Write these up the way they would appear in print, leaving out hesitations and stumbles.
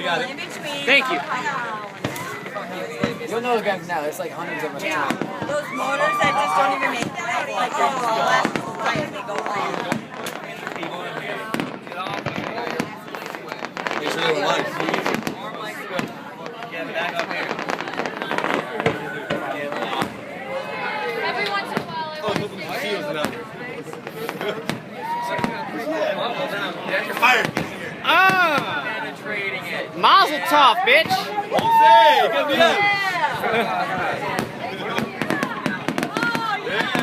got it. Thank you. You'll know the guys now. There's like hundreds of them. Yeah. Those motors that just don't even make that. Like, oh, they go wrong. Make sure they were live. Get back up here. Every once in a while. Oh, look at the heels now. You're fired. Ah! Penetrating it. Mazel tov, bitch. Jose, come here.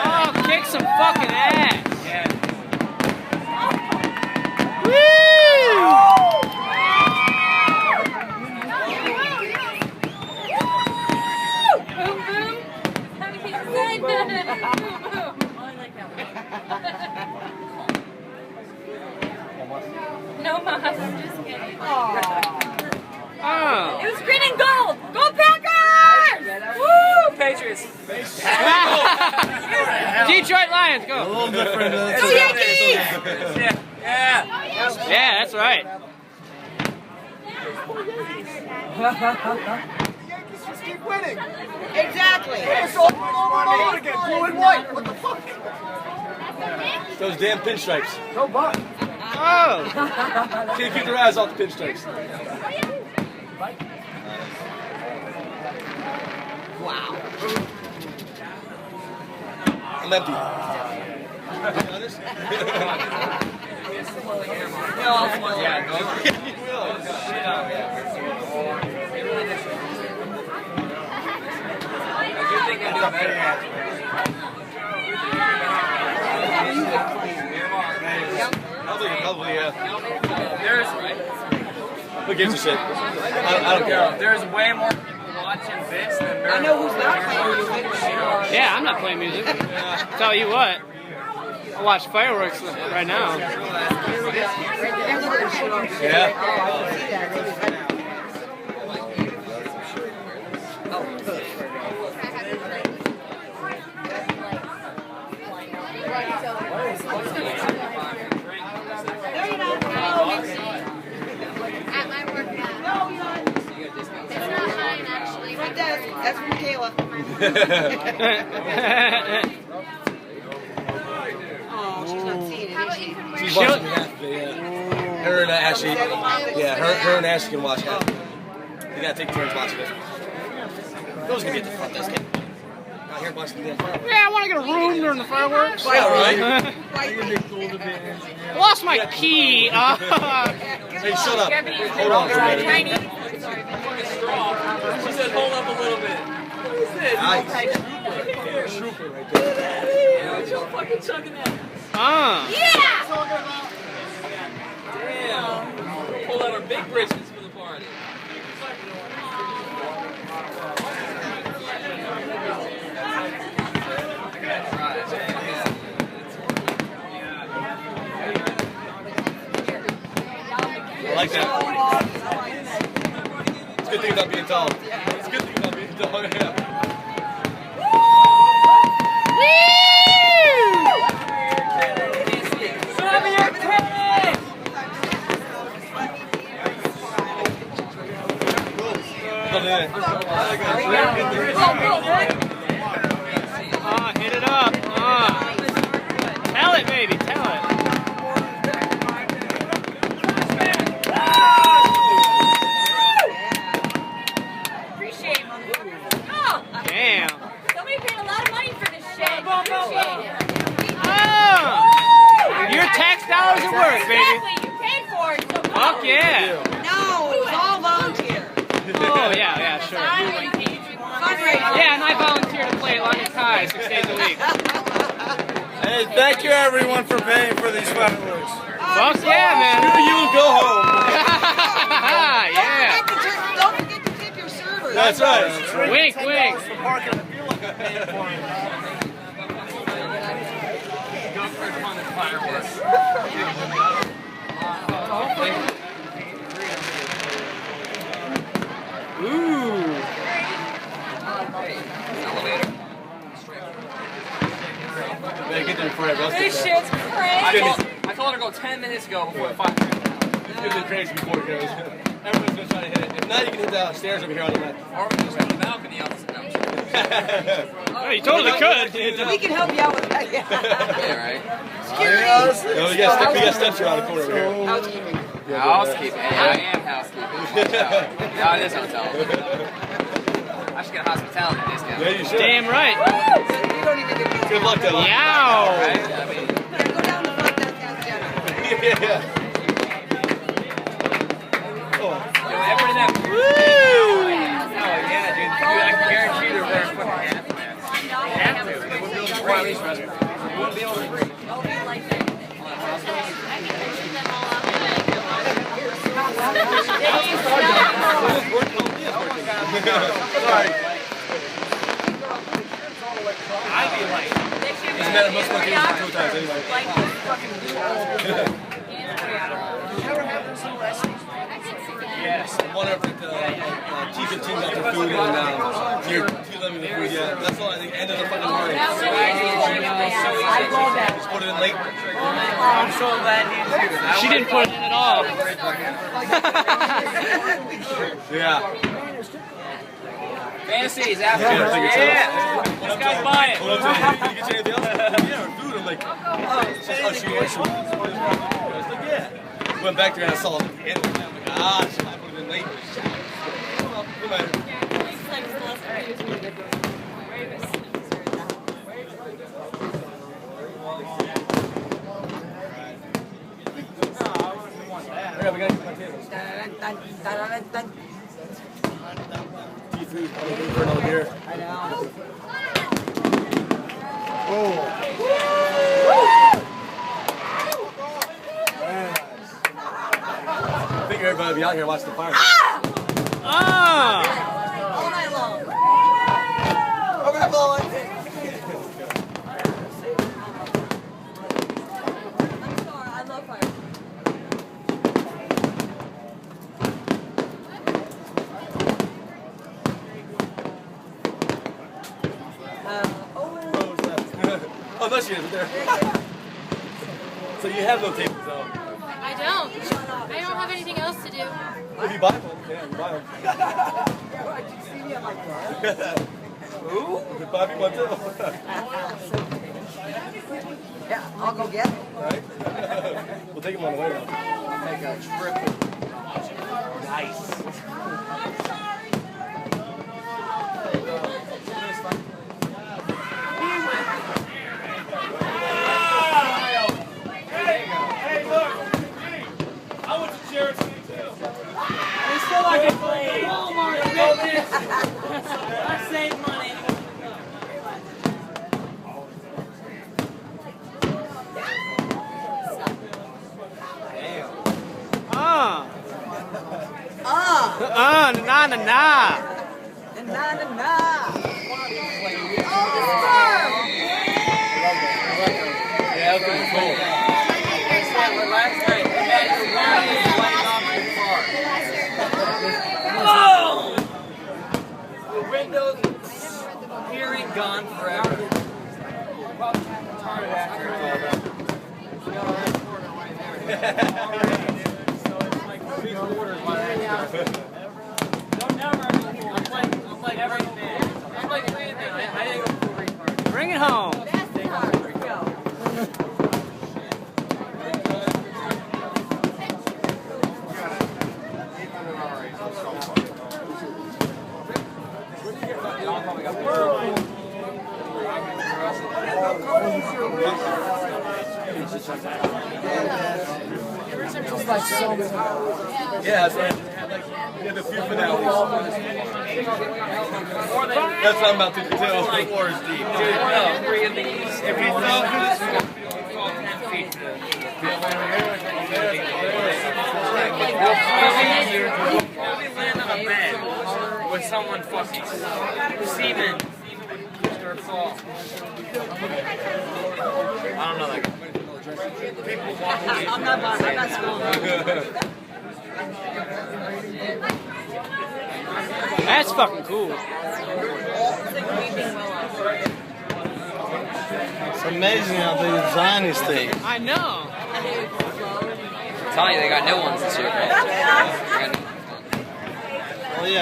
Oh, kick some fucking ass. Yeah. Woo! Boom, boom. How do you say boom, boom? I like that one. No, Mom, I'm just kidding. Oh. It was green and gold. Go Packers! Woo! Patriots. Detroit Lions, A go. little different. Go Yankees! Yeah. Yeah. Yeah, that's right. Just keep winning. Exactly. It's over and over again. Blue and white. What the fuck? Those damn pinstripes. Go Buck. Oh. Can't keep their eyes off the pinstripes. Wow. I'm empty. Yeah, go. I do think I do better. Probably, yeah. There's Who gives a shit? I don't care. There's way more people watching this than there I know who's not playing music. Yeah, I'm not playing music. Tell you what. I watch fireworks right now. Yeah. At my work now. It's not mine, actually. That's from Kayla. Oh, she's not seeing it, is she? She's watching half of it, yeah. Her and Ashley. Yeah, her and Ashley can watch half. They gotta take turns watching it. Those gonna be at the front desk. Out here watching the damn fireworks. Yeah, I want to get a room during the fireworks. Yeah, right? I lost my key. Hey, shut up. Hold on for a minute. She said, hold up a little bit. What is this? Nice. Trooper right there. Yeah, what y'all fucking chugging at? Yeah! Damn. Pull out our big britches for the party. I like that. It's a good thing about being tall. It's a good thing about being tall, yeah. Hit it up. Tell it, baby. Tell it. Appreciate it, motherfucker. Oh! Damn. Somebody paid a lot of money for this shit. Appreciate it. Your tax dollars at work, baby. Exactly. You paid for it. So Fuck yeah. No, it was all volunteer. Oh, yeah, sure. Fundraiser. Yeah, and I volunteer to play Lani Kai 6 days a week. Hey, thank you everyone for paying for these fireworks. Fuck yeah, man. You go home. Yeah. Don't forget to tip your servers. That's right. Wink, wink. Ooh. Better get there before everyone else This gets there. shit's crazy. I told her to go 10 minutes ago before the fire. It's gonna be crazy before it goes. Everyone's gonna try to hit it. If not, you can hit the stairs over here on the left. Or we can just go to the balcony on the Oh, you totally could. We can help you out with that. Yeah. Yeah, right. Security. No, we got steps around the corner over here. Housekeeping. Housekeeping. Yeah, I am housekeeping. No, it is hotel. I should get a hospitality discount. Yeah, you should. Damn right. You don't need to do Good luck, though. Yow. Right? I mean, Go down the front desk and Yeah. everybody that. Woo! Oh, yeah, dude. I can guarantee they're wearing fucking hats. They have to. Or at least we won't be able to breathe. Sorry. I'd be like, Doesn't matter, most locations 2 times anyway. yes. One up at T15 got their food and near T11 the food, yeah. That's all I think. End of the fucking morning. Just put it in late. I'm so glad you do that. She didn't put it in at all. Yeah. Fantasies after. Yeah, I think it's Yeah. This guy's buying. Hold on to it. Did you get you anything else? Yeah, food. I'm like, oh, she wants some. I was like, yeah. Went back there and I saw it at the end. I'm like, ah, shit, I put it in late. Well, no matter. Yeah, we gotta get my tables. Food. I'm looking for another beer. I know. I think everybody will be out here watching the fire. Ah! All night long. Okay, blowing. I'm sorry. I love fire. Oh, no, she isn't there. So you have no tables, though. I don't have anything else to do. If you buy one, yeah, you buy them. Ooh, you could buy me one too. Yeah, I'll go get it. Right? We'll take them on the way now. Make a triple. Nice. I saved money. Na na na. Na na na. Oh, the storm. Yeah, that's pretty cool. Last night, we had your wires lighting off the car. The windows, hearing gone forever. Bring it home. Yeah, so we have a few finales. That's what I'm about to do. The floor is deep. Dude, no, 3 of these. If you thought this was 10 feet. We'll be laying on a bed with someone fucking semen. Or fall. I don't know that guy. People walking. I'm not spilling. That's fucking cool. It's amazing how they design these things. I know. I'm telling you, they got new ones this year. They got new ones.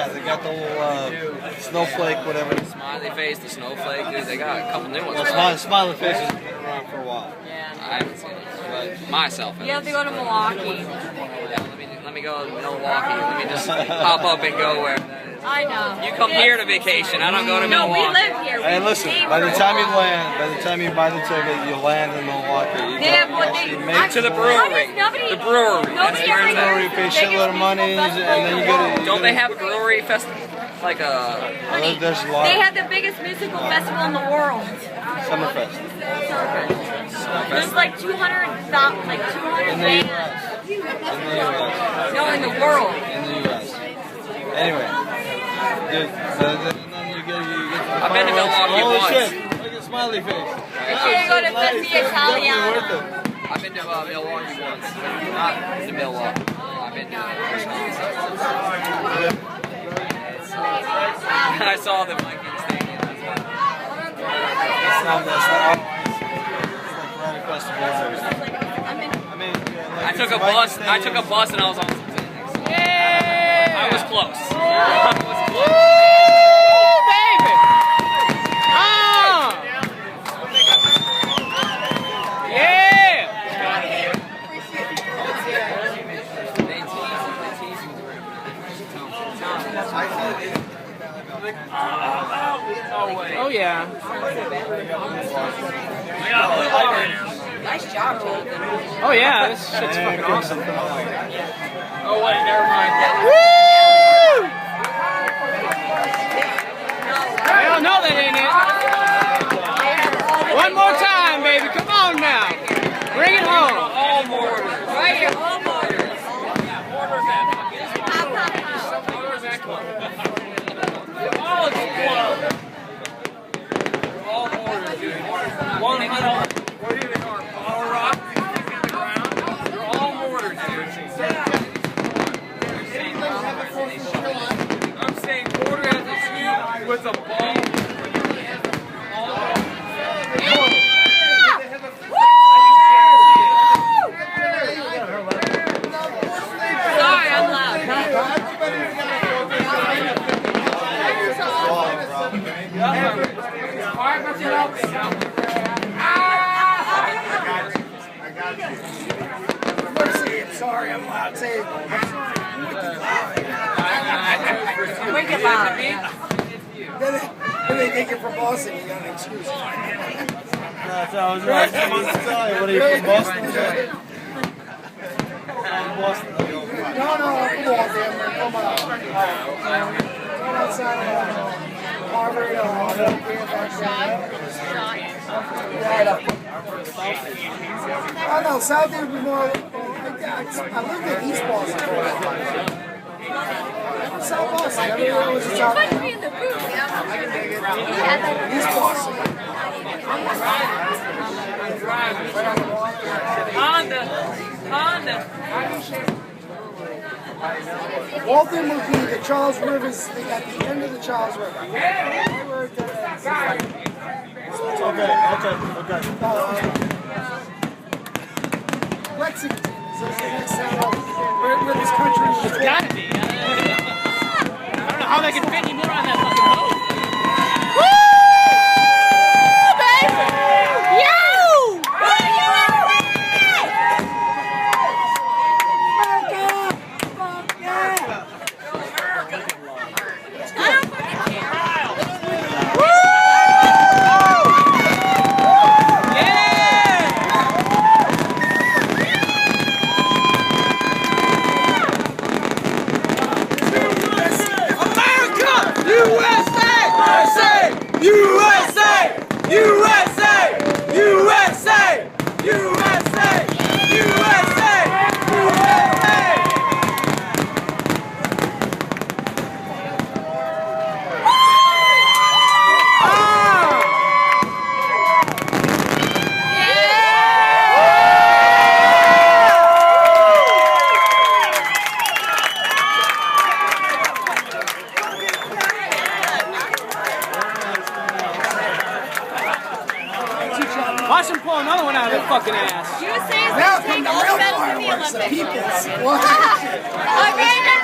Yeah, they got the little snowflake, whatever. Smiley face, the snowflake. Dude, they got a couple new ones. Smiley face has been around for a while. I haven't seen it. Myself. You have to go to Milwaukee. Yeah, let me go to Milwaukee. Let me just pop up and go where. I know. You come here to vacation. I don't go to No, Milwaukee. we live here. Hey, listen, by the time you land, by the time you buy the ticket, you land in Milwaukee. They have what they To the brewery. The brewery. Nobody That's the brewery, you pay a shitload of money, and then you go to... Don't they have a brewery festival? Like a... There's a lot. They have the biggest musical festival in the world. Summerfest. There's like 200 In the bands. U.S. In the U.S. No, in the world. In the U.S. Anyway. Dude, then you get I've been to Milwaukee Holy once. shit, look at Smiley face. You should go to Festi Italiano. I've been to Milwaukee once. Not to Milwaukee. I've been to I saw the Vikings stadium. That's not it's like right across the border. I took a bus and I was on some Sundeck. Yeah! I was close. I was Woo, close. baby! Oh! Yeah! Oh yeah. Nice job, Joel. Oh yeah, this shit's fucking awesome. Oh wait, never mind. Woo! Hell no, that ain't it. One more time, baby. Come on now. Bring it home. All mortars. Right here, all mortars. All mortars, dude. 100. What do they are? Bottle rock. They're all mortars, dude. I'm saying quarter has a scoop with a ball. Sorry, I'm loud. Sorry, I'm loud. Say it. Wake up out. Then they take it from Boston. You got an excuse. That's how I was right. I'm on the side. What are you from Boston? Boston. No, I'm from Boston. Come on. Going outside of Harvard. Oh no, South would be more. I lived in East Boston. South Boston. Everyone was in South Put me in the booth. East Boston. Honda. Walton would be the Charles Rivers thing at the end of the Charles River. Okay. Lexington is the next town where this country was. It's gotta be. I don't know how they can fit any more on that fucking boat. Woo! Baby! Yo! Watch him pull another one out of his fucking ass. USA is going to take all the medals in the Olympics. What? American